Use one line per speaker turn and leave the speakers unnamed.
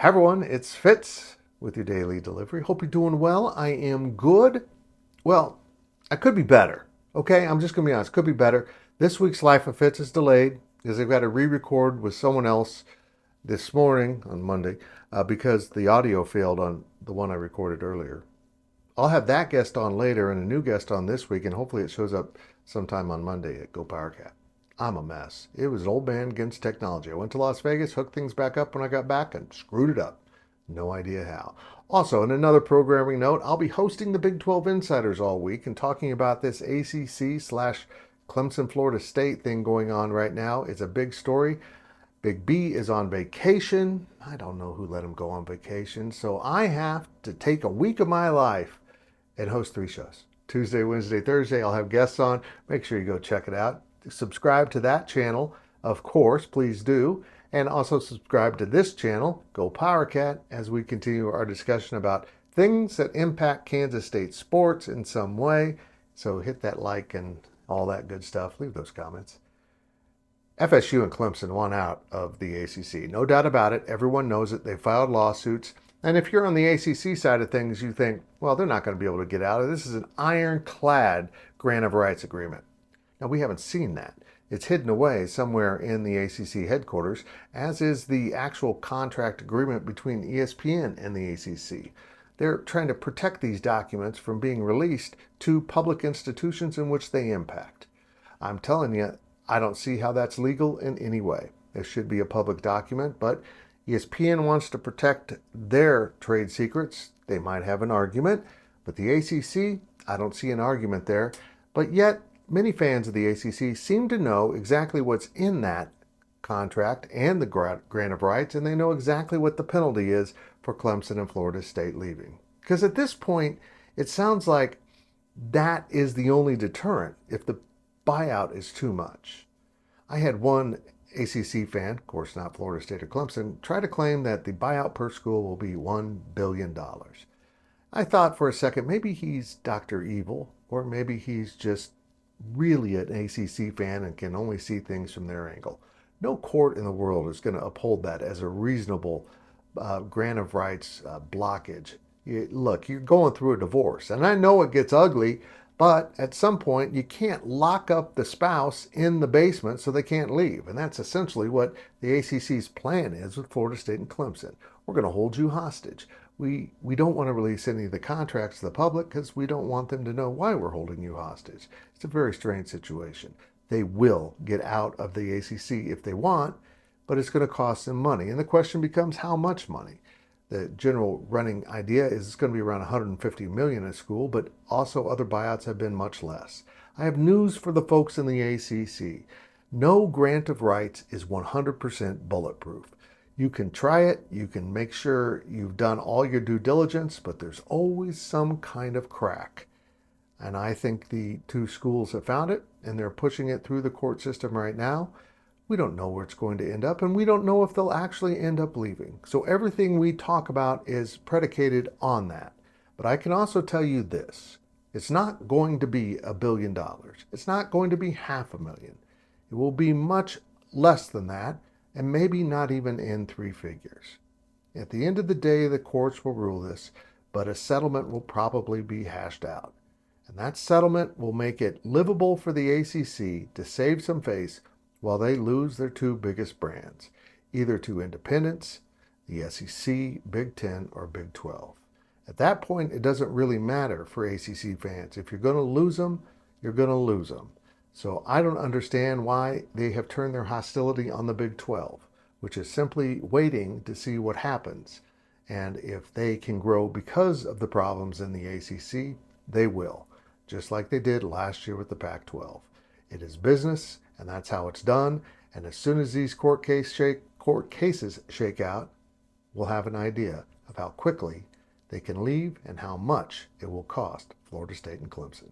Hi everyone, it's Fitz with your daily delivery. Hope you're doing well. I am good. Well, I could be better. Okay, I'm just going to be honest. Could be better. This week's Life of Fitz is delayed because they've got to re-record with someone else this morning on Monday because the audio failed on the one I recorded earlier. I'll have that guest on later and a new guest on this week, and hopefully it shows up sometime on Monday at GoPowercat. I'm a mess. It was an old man against technology. I went to Las Vegas, hooked things back up when I got back, and screwed it up. No idea how. Also, in another programming note, I'll be hosting the Big 12 Insiders all week and talking about this ACC slash Clemson Florida State thing going on right now. It's a big story. Big B is on vacation. I don't know who let him go on vacation, so I have to take a week of my life and host 3 shows. Tuesday, Wednesday, Thursday, I'll have guests on. Make sure you go check it out. Subscribe to that channel, of course, please do. And also subscribe to this channel, GoPowercat, as we continue our discussion about things that impact Kansas State sports in some way. So hit that like and all that good stuff. Leave those comments. FSU and Clemson won out of the ACC. No doubt about it. Everyone knows it. They filed lawsuits. And if you're on the ACC side of things, you think, well, they're not going to be able to get out of this. This is an ironclad grant of rights agreement. Now, we haven't seen that. It's hidden away somewhere in the ACC headquarters, as is the actual contract agreement between ESPN and the ACC. They're trying to protect these documents from being released to public institutions in which they impact. I'm telling you, I don't see how that's legal in any way. It should be a public document, but ESPN wants to protect their trade secrets. They might have an argument, but the ACC, I don't see an argument there. But yet, many fans of the ACC seem to know exactly what's in that contract and the grant of rights, and they know exactly what the penalty is for Clemson and Florida State leaving. Because at this point, it sounds like that is the only deterrent if the buyout is too much. I had one ACC fan, of course not Florida State or Clemson, try to claim that the buyout per school will be $1 billion. I thought for a second, maybe he's Dr. Evil, or maybe he's just really an ACC fan and can only see things from their angle. No court in the world is going to uphold that as a reasonable grant of rights blockage. Look, you're going through a divorce, and I know it gets ugly, but at some point you can't lock up the spouse in the basement so they can't leave. And that's essentially what the ACC's plan is with Florida State and Clemson. We're going to hold you hostage. We don't want to release any of the contracts to the public because we don't want them to know why we're holding you hostage. It's a very strange situation. They will get out of the ACC if they want, but it's going to cost them money. And the question becomes how much money? The general running idea is it's going to be around $150 million in school, but also other buyouts have been much less. I have news for the folks in the ACC. No grant of rights is 100% bulletproof. You can try it, you can make sure you've done all your due diligence, but there's always some kind of crack. And I think the 2 schools have found it, and they're pushing it through the court system right now. We don't know where it's going to end up, and we don't know if they'll actually end up leaving. So everything we talk about is predicated on that. But I can also tell you this. It's not going to be $1 billion. It's not going to be $500,000. It will be much less than that, and maybe not even in 3 figures. At the end of the day, the courts will rule this, but a settlement will probably be hashed out. And that settlement will make it livable for the ACC to save some face while they lose their 2 biggest brands, either to independents, the SEC, Big 10, or Big 12. At that point, it doesn't really matter for ACC fans. If you're going to lose them, you're going to lose them. So I don't understand why they have turned their hostility on the Big 12, which is simply waiting to see what happens. And if they can grow because of the problems in the ACC, they will, just like they did last year with the Pac-12. It is business, and that's how it's done. And as soon as these court cases shake out, we'll have an idea of how quickly they can leave and how much it will cost Florida State and Clemson.